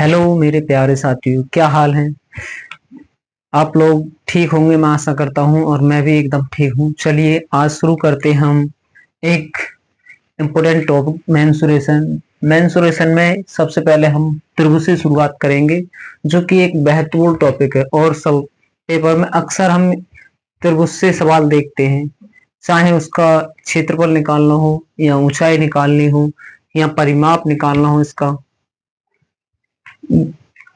Hello मेरे प्यारे साथियों, क्या हाल है। आप लोग ठीक होंगे, मैं आशा करता हूँ, और मैं भी एकदम ठीक हूँ। चलिए आज शुरू करते हैं हम एक इम्पोर्टेंट टॉपिक, मेंसुरेशन। मेंसुरेशन में सबसे पहले हम त्रिभुज से शुरुआत करेंगे, जो कि एक महत्वपूर्ण टॉपिक है और सब पेपर में अक्सर हम त्रिभुज से सवाल देखते हैं। चाहे उसका क्षेत्रफल निकालना हो, या ऊंचाई निकालनी हो, या परिमाप निकालना हो इसका,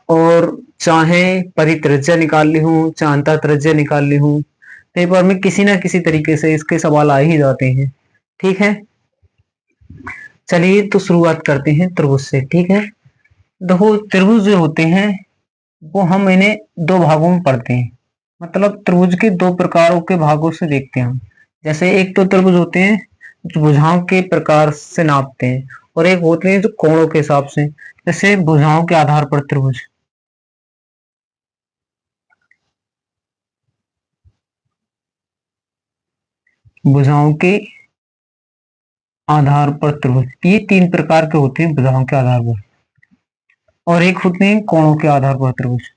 और चाहे परित्रिज्या निकालनी हो, चाहे अंतःत्रिज्या निकालनी हो, पेपर में किसी ना किसी तरीके से इसके सवाल आ ही जाते हैं। ठीक है, चलिए तो शुरुआत करते हैं त्रिभुज से। ठीक है, देखो त्रिभुज जो होते हैं वो हम इन्हें दो भागों में पढ़ते हैं। मतलब त्रिभुज के दो प्रकारों के भागों से देखते हैं हम। जैसे एक तो त्रिभुज होते हैं जो भुजाओं के प्रकार से नापते हैं, और एक होते हैं जो कोणों के हिसाब से। जैसे भुजाओं के आधार पर त्रिभुज, भुजाओं के आधार पर त्रिभुज, ये तीन प्रकार के होते हैं भुजाओं के आधार पर। और एक होते हैं कोणों के आधार पर त्रिभुज।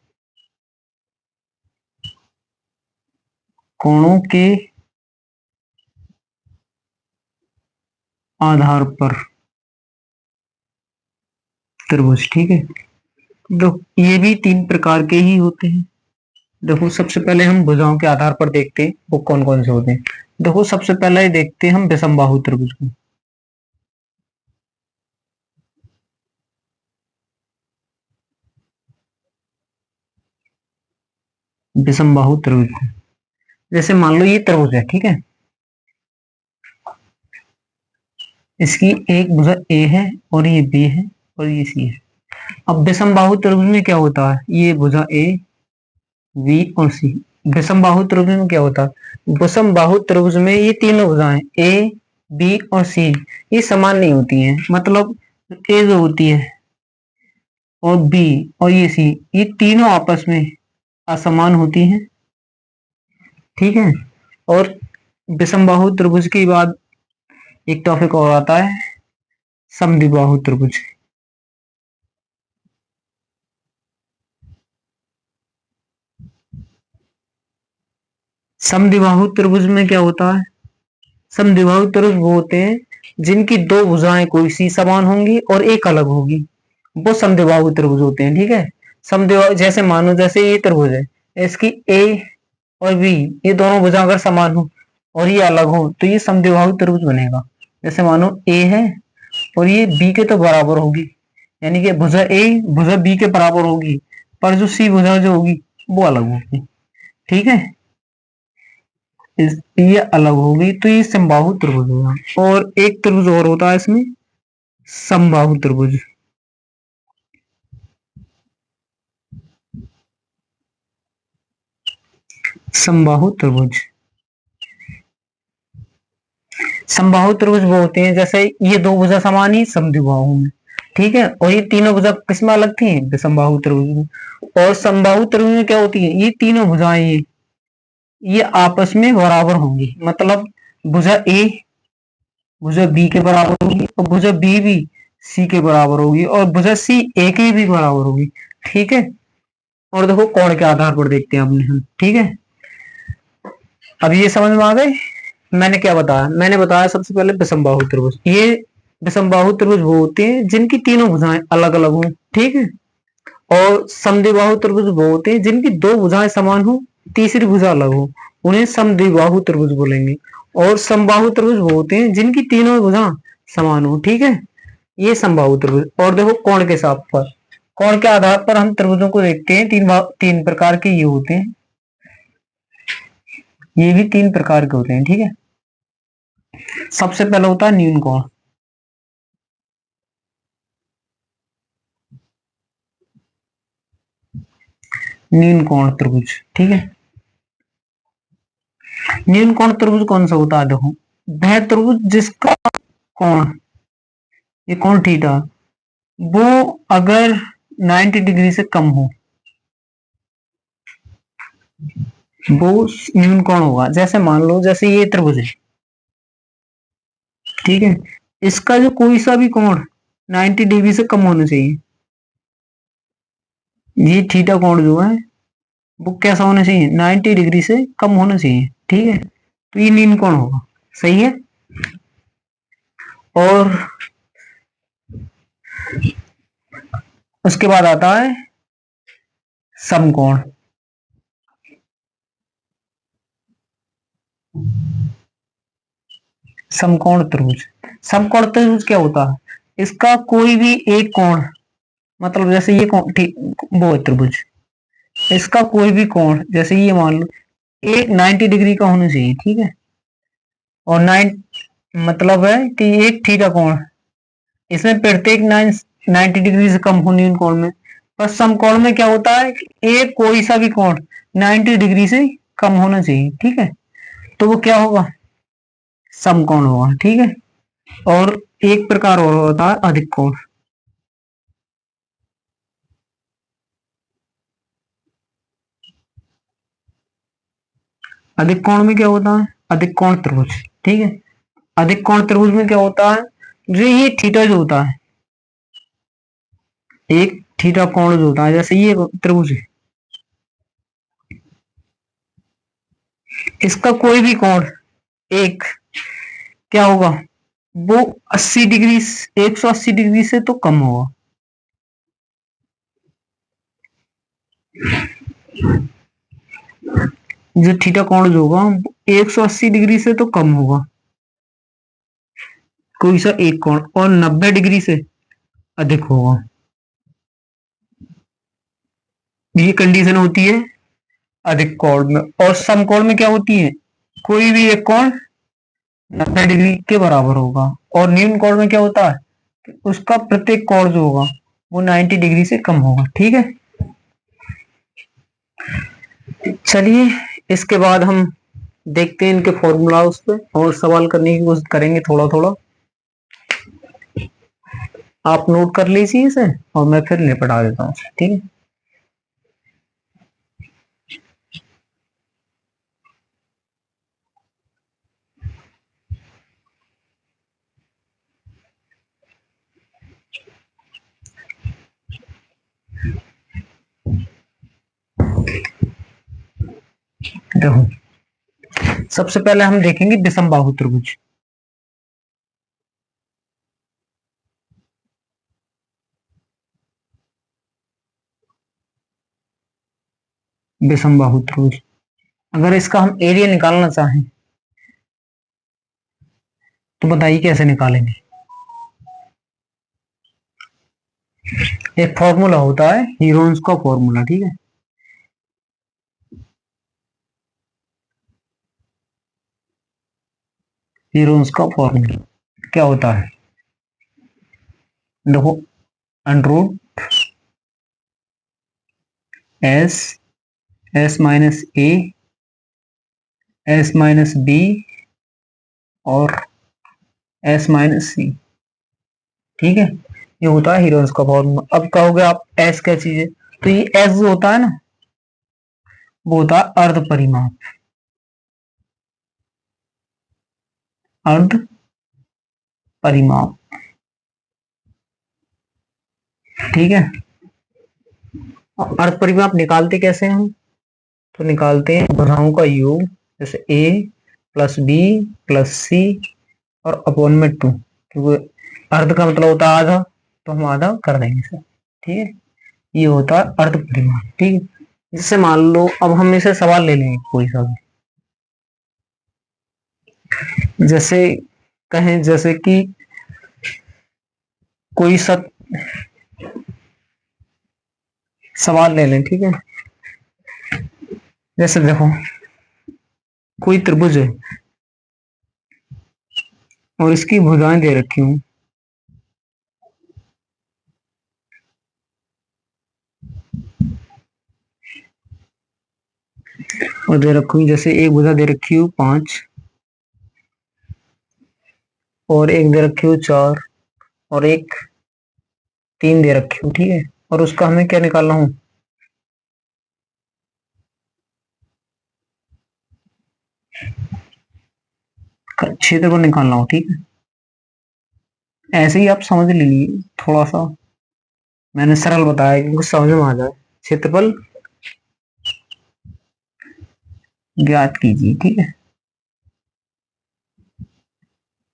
कोणों के आधार पर त्रिभुज। ठीक है, देखो ये भी तीन प्रकार के ही होते हैं। देखो सबसे पहले हम भुजाओं के आधार पर देखते हैं वो कौन कौन से होते हैं। देखो सबसे पहले देखते हैं हम विषमबाहु त्रिभुज को। विषमबाहु त्रिभुज को, जैसे मान लो ये त्रिभुज है, ठीक है। इसकी एक भुजा ए है, और ये बी है, और ये सी है। अब विषमबाहु त्रिभुज में क्या होता है, ये भुजा ए, बी और सी। विषम बाहु त्रिभुज में क्या होता है, विषम बाहु त्रिभुज में ये तीनों भुजाएं ए, बी और सी ये समान नहीं होती हैं। मतलब ए जो होती है, और बी और ये सी, ये तीनों आपस में असमान होती हैं। ठीक है, और विषम बाहु त्रिभुज के बाद एक टॉपिक और आता है, समद्विबाहु त्रिभुज। समद्विबाहु त्रिभुज में क्या होता है, समद्विबाहु त्रिभुज वो होते हैं जिनकी दो भुजाएं कोई सी समान होंगी और एक अलग होगी, वो समद्विबाहु त्रिभुज होते हैं। ठीक है, समद्विबाहु जैसे मानो जैसे ये त्रिभुज है, इसकी ए और बी, ये दोनों भुजा अगर समान हो और ये अलग हो तो ये समद्विबाहु त्रिभुज बनेगा। जैसे मानो ए है और ये बी के तो बराबर होगी, यानी कि भुजा ए भुजा बी के बराबर होगी, पर जो सी भुजा जो होगी वो अलग होगी। ठीक है, ये अलग होगी तो ये समबाहु त्रिभुज होगा। और एक त्रिभुज और होता है इसमें, समबाहु त्रिभुज। समबाहु त्रिभुज, समबाहु त्रिभुज वो होते हैं जैसे ये दो भुजा समान ही समद्विबाहु में। ठीक है, और ये तीनों भुजा किसमें अलग थी, विषमबाहु त्रिभुज में। और समबाहु त्रिभुज में क्या होती है, ये तीनों भुजाएं ये आपस में बराबर होंगी। मतलब भुजा ए भुजा बी के बराबर होगी, और भुजा बी भी सी के बराबर होगी, और भुजा सी ए के भी बराबर होगी। ठीक है, और देखो कोण के आधार पर देखते हैं अपने हम। ठीक है, अब ये समझ में आ गए। मैंने क्या बताया, मैंने बताया सबसे पहले विषमबाहु त्रिभुज। ये विषमबाहु त्रिभुज वो होते हैं जिनकी तीनों भुजाएं अलग अलग हों। ठीक है, और समद्विबाहु त्रिभुज वो होते हैं जिनकी दो भुजाएं समान हो, तीसरी भुजा अलग हो, उन्हें समद्विबाहु त्रिभुज बोलेंगे। और समबाहु त्रिभुज वो होते हैं जिनकी तीनों भुजा समान हो। ठीक है, ये समबाहु त्रिभुज। और देखो कोण के हिसाब पर, कोण के आधार पर हम त्रिभुजों को देखते हैं। तीन प्रकार के ये होते हैं, ये भी तीन प्रकार के होते हैं। ठीक है, सबसे पहला होता है न्यून कोण। न्यून कोण त्रिभुज, ठीक है। न्यून कोण त्रिभुज कौन सा होता है, देखो वह त्रिभुज जिसका कोण, ये कोण थीटा, वो अगर 90 डिग्री से कम हो वो न्यून कोण होगा। जैसे मान लो जैसे ये त्रिभुज है, ठीक है, इसका जो कोई सा भी कोण 90 डिग्री से कम होना चाहिए। ये थीटा कोण जो है वो कैसा होना चाहिए, 90 डिग्री से कम होना चाहिए, ठीक है। तो ये मीन कोण होगा, सही है। और उसके बाद आता है समकोण। समकोण त्रिभुज, समकोण त्रिभुज क्या होता है, इसका कोई भी एक कोण, मतलब जैसे ये कोण ठीक वो है त्रिभुज, इसका कोई भी कोण जैसे ये मान लो एक 90 डिग्री का होना चाहिए, ठीक है। और 9 मतलब है कि एक थीटा कोण, इसमें प्रत्येक 90 डिग्री से कम होनी उन कोण में। पर समकोण में क्या होता है कि एक कोई सा भी कोण 90 डिग्री से कम होना चाहिए, ठीक है। तो वो क्या होगा, समकोण होगा, ठीक है। और एक प्रकार और होता है अधिक कोण। अधिक कोण में क्या होता है, अधिक कोण त्रिभुज, ठीक है। अधिक कोण त्रिभुज में क्या होता है, जो ये थीटा जो होता है, एक थीटा कोण जो होता है, जैसे ये त्रिभुज है, इसका कोई भी कोण एक क्या होगा, वो 80 डिग्री 180 डिग्री से तो कम होगा। जो थीटा कोण जो होगा 180 डिग्री से तो कम होगा कोई सा एक कोण, और 90 डिग्री से अधिक होगा। ये कंडीशन होती है अधिक कोण में। और समकोण में क्या होती है, कोई भी एक कोण 90 डिग्री के बराबर होगा। और न्यून कोण में क्या होता है कि उसका प्रत्येक कोण जो होगा वो 90 डिग्री से कम होगा, ठीक है। चलिए इसके बाद हम देखते हैं इनके फॉर्मूला उस पे और सवाल करने की कोशिश करेंगे थोड़ा थोड़ा। आप नोट कर लीजिए इसे और मैं फिर निपटा देता हूँ, ठीक है। देखो सबसे पहले हम देखेंगे विषमबाहु त्रिभुज। विषमबाहु त्रिभुज, अगर इसका हम एरिया निकालना चाहें तो बताइए कैसे निकालेंगे। एक फॉर्मूला होता है हीरोन्स का फॉर्मूला, ठीक है। हीरोन्स का फॉर्मूला क्या होता है, देखो अंडर एस, एस माइनस ए, एस माइनस बी और एस माइनस सी, ठीक है। ये होता है हीरोन्स का फॉर्मूला। अब कहोगे आप एस क्या चीज है, तो ये एस जो होता है ना वो होता है अर्ध परिमाप, अर्ध परिमाप, ठीक है। अर्ध परिमाप निकालते कैसे हैं हम, तो निकालते हैं भुजाओं का योग, जैसे ए प्लस बी प्लस सी और अपॉन में 2, क्योंकि अर्ध का मतलब होता है आधा, तो हम आधा कर देंगे सर, ठीक है। ये होता है अर्ध परिमाप, ठीक है। जैसे मान लो अब हम इसे सवाल ले लेंगे कोई सा भी, जैसे कहें जैसे कि कोई सा सवाल ले लें, ठीक है। जैसे देखो कोई त्रिभुज है और इसकी भुजाएं दे रखी हूं, और दे रखी हूँ जैसे एक भुजा दे रखी हूँ 5 और एक दे रखी हूँ 4 और एक 3 दे रखी हूँ, ठीक है। और उसका हमें क्या निकालना हो, क्षेत्र को निकालना हो, ठीक है। ऐसे ही आप समझ लीजिए, थोड़ा सा मैंने सरल बताया कि कुछ समझ में आ जाए। क्षेत्रफल ज्ञात कीजिए। ठीक है,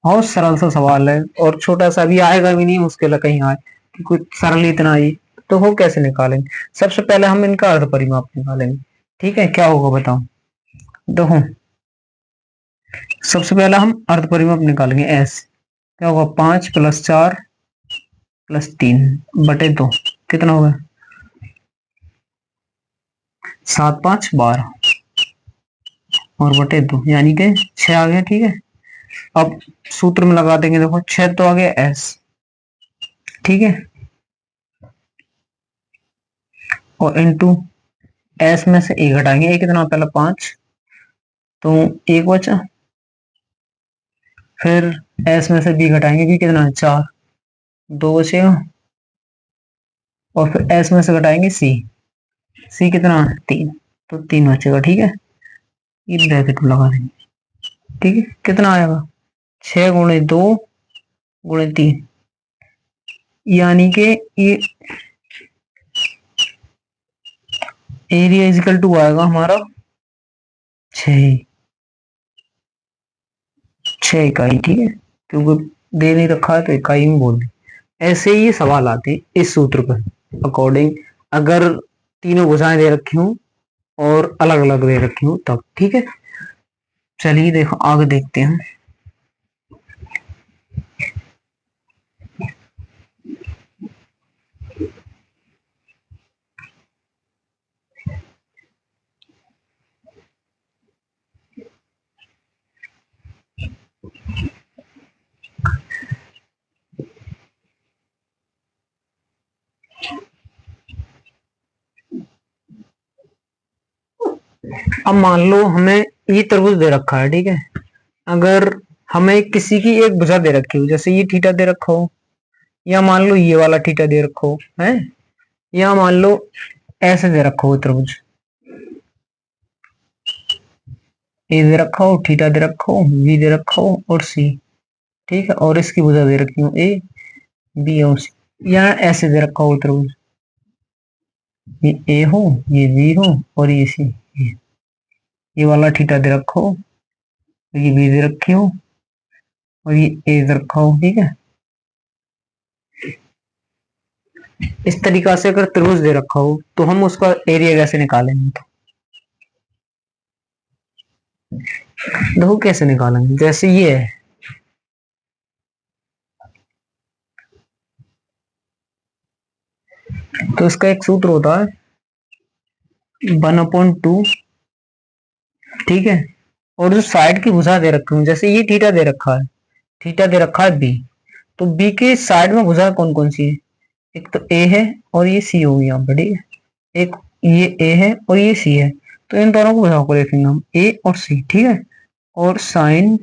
बहुत सरल सा सवाल है और छोटा सा भी आएगा भी नहीं मुश्किल है कहीं आए कि कुछ सरल इतना ही तो हो कैसे निकालेंगे। सबसे पहले हम इनका अर्ध परिमाप निकालेंगे। ठीक है, क्या होगा बताओ। देखो, सबसे पहले हम अर्ध परिमाप निकालेंगे एस। क्या होगा, 5 + 4 + 3 बटे 2 कितना होगा, 7 5 12 और बटे 2 यानी कि 6 आ गया। ठीक है, अब सूत्र में लगा देंगे। देखो 6 तो आ गया एस। ठीक है, और इंटू एस में से ए घटाएंगे। ए कितना, पहले 5 तो 1 बचा। फिर एस में से बी घटाएंगे। बी कितना है, 4, 2 बचेगा। और फिर एस में से घटाएंगे सी। सी कितना है, 3 तो 3 बचेगा। ठीक है, ये ब्रैकेट में लगा देंगे। ठीक है, कितना आएगा, 6 × 2 × 3 यानी कि ये एरिया इजिकल टू आएगा हमारा 6 इकाई। ठीक है, क्योंकि दे नहीं रखा है तो इकाई में बोल दी। ऐसे ही ये सवाल आते हैं इस सूत्र पर अकॉर्डिंग, अगर तीनों भुजाएं दे रखी हूं और अलग अलग दे रखी हूं तब। ठीक है, चलिए देखो आगे देखते हैं। अब मान लो हमें ये त्रिभुज दे रखा है। ठीक है, अगर हमें किसी की एक भुजा दे रखी हो, जैसे ये थीटा दे रखा हो, या मान लो ये वाला थीटा दे रखा हो है, या मान लो ऐसे दे रखा हो त्रिभुज, ए दे रखा हो, थीटा दे रखा हो, बी दे रखा हो और सी। ठीक है, और इसकी भुजा दे रखी हो ए बी और सी, या ऐसे दे रखा हो त्रिभुज, ये ए हो, ये बी हो और ये सी। ये वाला थीटा दे रखा हो, ये बी दे रखी हो और ये ए दे रखा हो। ठीक है, इस तरीका से अगर त्रिभुज दे रखा हो तो हम उसका एरिया कैसे निकालेंगे। तो देखो कैसे निकालेंगे, जैसे ये है तो इसका एक सूत्र होता है 1/2। ठीक है, और जो साइड की भुजा दे रखी हूँ, जैसे ये थीटा दे रखा है, थीटा दे रखा है बी, तो बी के साइड में भुजा कौन कौन सी है, एक तो ए है और ये सी होगी यहाँ पर। ठीक है, एक ये ए है और ये सी है, तो इन दोनों को भुजाओं को देखेंगे हम, ए और सी। ठीक है, और साइन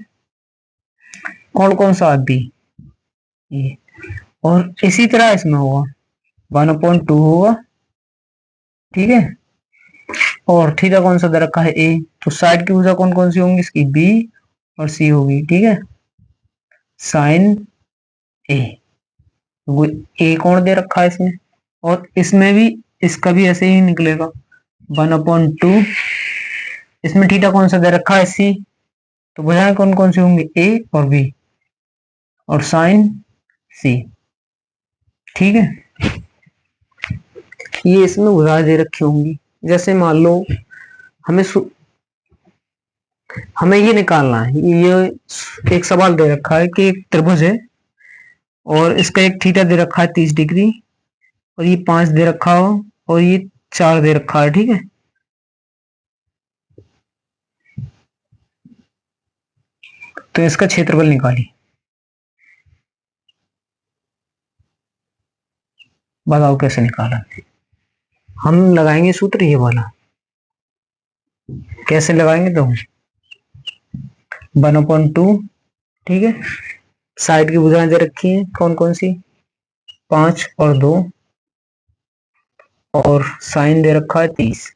कौन कौन सा, बी, ये। और इसी तरह इसमें होगा 1/2 होगा। ठीक है, और थीटा कौन सा दे रखा है, ए, तो साइड की भुजा कौन कौन सी होंगी इसकी, बी और सी होगी। ठीक है, साइन ए, वो ए कौन दे रखा है इसमें, और इसमें भी इसका भी ऐसे ही निकलेगा 1/2। इसमें थीटा कौन सा दे रखा है, सी, तो भुजाएं कौन कौन सी होंगी, ए और बी और साइन सी। ठीक है, ये इसमें भुजाएं दे रखी होंगी। जैसे मान लो हमें हमें ये निकालना है, ये एक सवाल दे रखा है कि एक त्रिभुज है और इसका एक थीटा दे रखा है 30 डिग्री, और ये 5 दे रखा हो और ये 4 दे रखा है। ठीक है, तो इसका क्षेत्रफल निकालिए, बताओ कैसे निकाला। हम लगाएंगे सूत्र ये वाला, कैसे लगाएंगे तो 1/2। ठीक है, साइड की भुजाएं दे रखी हैं कौन कौन सी, 5 और 2, और साइन दे रखा है 30।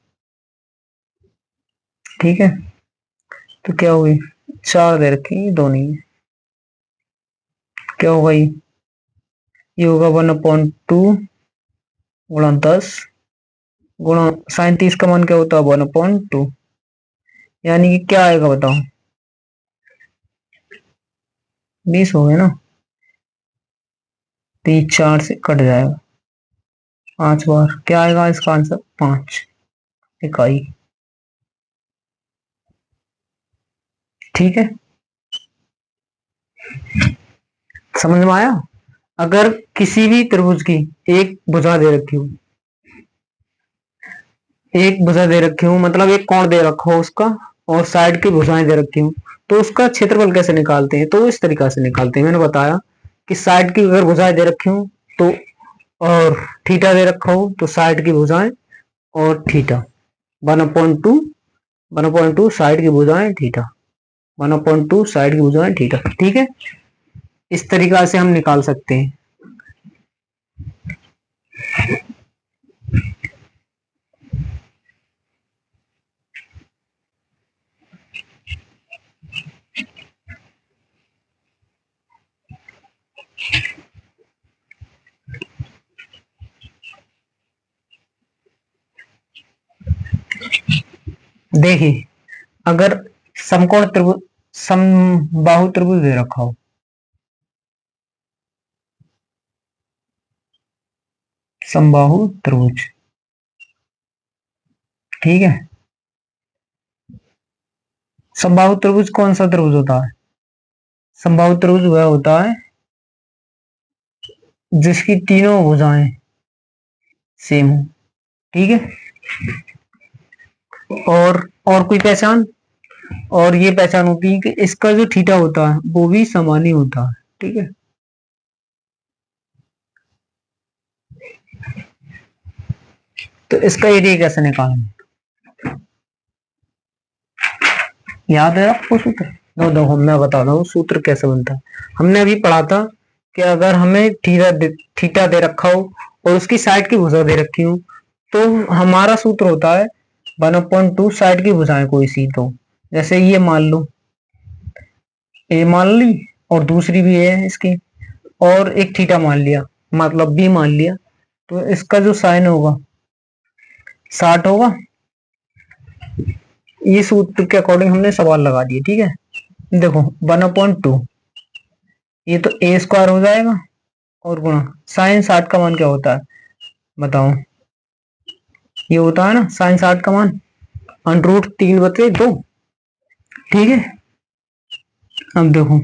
ठीक है, तो क्या हुई, 4 दे रखी है, 2 नहीं है, क्या होगा ये होगा 1/2 × 10 गुणा साइन 30 का मान क्या होता है 1/2, यानी कि क्या आएगा बताओ, 20 हो गया ना, 30 4 से कट जाएगा, 5 बार क्या आएगा इसका आंसर 5 इकाई। ठीक है, समझ में आया। अगर किसी भी त्रिभुज की एक भुजा दे रखी हो, एक भुजा दे रखी हो मतलब एक कोण दे रखा हो उसका, और साइड की भुजाएं दे रखी हो, तो उसका क्षेत्रफल कैसे निकालते हैं, तो इस तरीका से निकालते हैं। मैंने बताया कि साइड की अगर भुजाएं दे रखी हो तो, और थीटा दे रखा हो तो साइड की भुजाएं और थीटा, 1/2, 1/2 साइड की भुजाएं थीटा, 1/2 साइड की भुजाएं थीटा। ठीक है, इस तरीका से हम निकाल सकते हैं। देखिए, अगर समकोण त्रिभुज, समबाहु त्रिभुज दे रखा हो, समबाहु त्रिभुज, ठीक है, समबाहु त्रिभुज कौन सा त्रिभुज होता है, समबाहु त्रिभुज वह होता है जिसकी तीनों भुजाएं सेम हो। ठीक है, और कोई पहचान, और ये पहचान होती है कि इसका जो थीटा होता है वो भी समान ही होता है। ठीक है, तो इसका एरिया कैसे निकालेंगे, याद है आपको सूत्र, दो दो मैं बता रहा हूँ सूत्र कैसे बनता है। हमने अभी पढ़ा था कि अगर हमें थीटा दे रखा हो और उसकी साइड की भुजा दे रखी हो, तो हमारा सूत्र होता है 1/2 साइड की भुजाएं कोई सी, तो जैसे ये मान लो, ए मान ली और दूसरी भी है इसकी, और एक थीटा मान लिया, मतलब बी मान लिया, तो इसका जो साइन होगा 60 होगा। ये सूत्र के अकॉर्डिंग हमने सवाल लगा दिए। ठीक है, देखो 1/2 ये तो ए स्क्वायर हो जाएगा, और गुणा साइन 60 का मान क्या होता है बताओ, ये होता है ना साइन 60 का मान √3/2। ठीक है, अब देखो,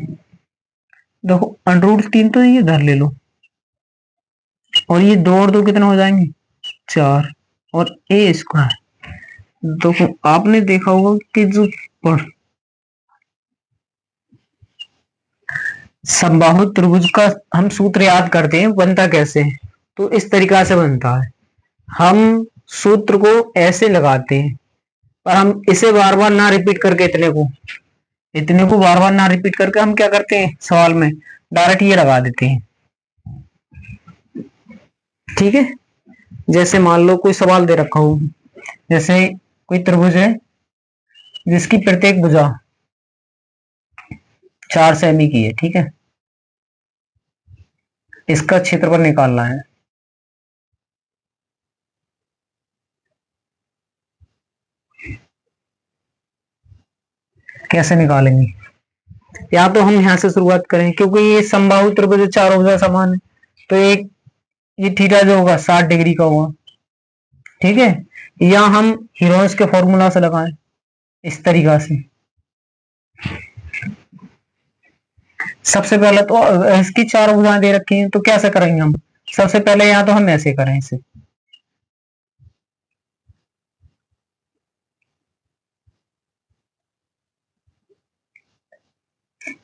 देखो √3 तो ये धर ले लो, और ये 2 और 2 कितना हो जाएंगे 4, और ए स्क्वायर, देखो आपने देखा होगा कि जो समबाहु त्रिभुज का हम सूत्र याद करते हैं बनता कैसे है, तो इस तरीका से बनता है। हम सूत्र को ऐसे लगाते हैं, पर हम इसे बार बार ना रिपीट करके, इतने को बार बार ना रिपीट करके हम क्या करते हैं सवाल में डायरेक्ट ये लगा देते हैं। ठीक है, जैसे मान लो कोई सवाल दे रखा हो, जैसे कोई त्रिभुज है जिसकी प्रत्येक भुजा 4 सेमी की है। ठीक है, इसका क्षेत्रफल निकालना है। कैसे निकालेंगे, या तो हम यहां से शुरुआत करें, क्योंकि ये समबाहु त्रिभुज चारों भुजा समान है, तो एक ये थीटा जो होगा 60 डिग्री का होगा। ठीक है, या हम हीरोस के फॉर्मूला से लगाएं इस तरीका से। सबसे पहले तो इसकी 4 भुजाएं दे रखी हैं, तो कैसे करेंगे हम, सबसे पहले यहाँ तो हम ऐसे करें इसे,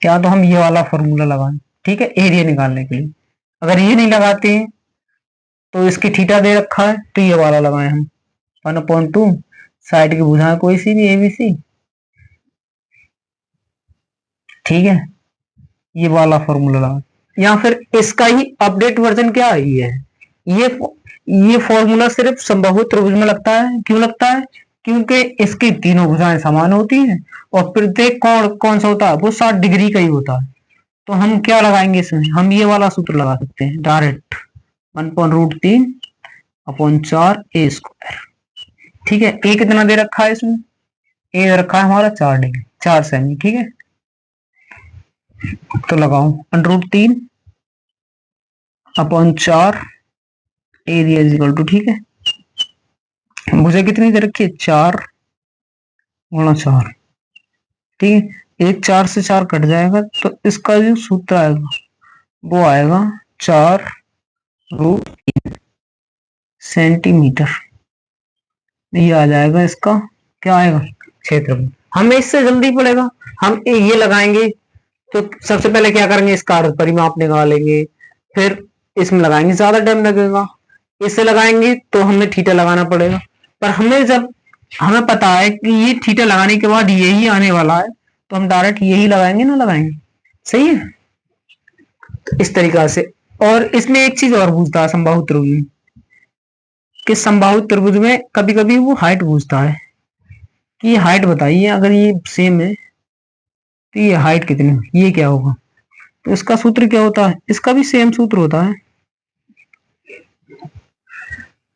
या तो हम ये वाला फॉर्मूला लगाएं। ठीक है, एरिया निकालने के लिए। अगर ये नहीं लगाते हैं तो इसकी थीटा दे रखा है तो ये वाला लगाए हम 1/2 साइड की भुजाएं कोई सी भी एबीसी। ठीक है, ये वाला फॉर्मूला लगा, या फिर इसका ही अपडेट वर्जन क्या है, ये ये फॉर्मूला सिर्फ समबाहु त्रिभुज में लगता है। क्यों लगता है, क्योंकि इसकी तीनों भुजाएं समान होती हैं, और प्रत्येक कोण कौन सा होता है वो 60 डिग्री का ही होता है। तो हम क्या लगाएंगे इसमें, हम ये वाला सूत्र लगा सकते हैं डायरेक्ट, 1/√3/4 ए स्क्वायर। ठीक है। ए कितना दे रखा है इसमें, ए दे रखा है हमारा 4 डिग्री 4 सेमी, ठीक है। तो लगाओ √3 upon 4 area is equal to, ठीक है। भुजा कितनी दे रखी है, 4 × 4, ठीक है। एक 4 से 4 कट जाएगा तो इसका जो सूत्र आएगा वो आएगा 4√3 सेंटीमीटर। ये आ जाएगा इसका, क्या आएगा, क्षेत्रफल। हमें इससे जल्दी पड़ेगा, हम ये लगाएंगे तो सबसे पहले क्या करेंगे, इसका अर्ध परिमाप निकालेंगे, फिर इसमें लगाएंगे, ज्यादा टाइम लगेगा। इससे लगाएंगे तो हमें थीटा लगाना पड़ेगा, पर हमें जब हमें पता है कि ये थीटा लगाने के बाद यही आने वाला है तो हम डायरेक्ट यही लगाएंगे ना, लगाएंगे, सही है। इस तरीका से। और इसमें एक चीज और पूछता है समबाहु त्रिभुज में, कि समबाहु त्रिभुज में कभी कभी वो हाइट पूछता है कि हाइट बताइए, अगर ये सेम है तो ये हाइट कितनी, ये क्या होगा। तो इसका सूत्र क्या होता है, इसका भी सेम सूत्र होता है,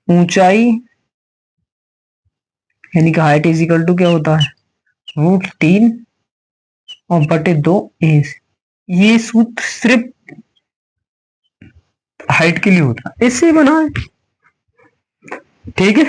ऊंचाई यानी कि हाइट इज इक्वल टू क्या होता है, √3 और बटे 2 ए। ये सूत्र सिर्फ हाइट के लिए होता है, इससे बना है, ठीक है।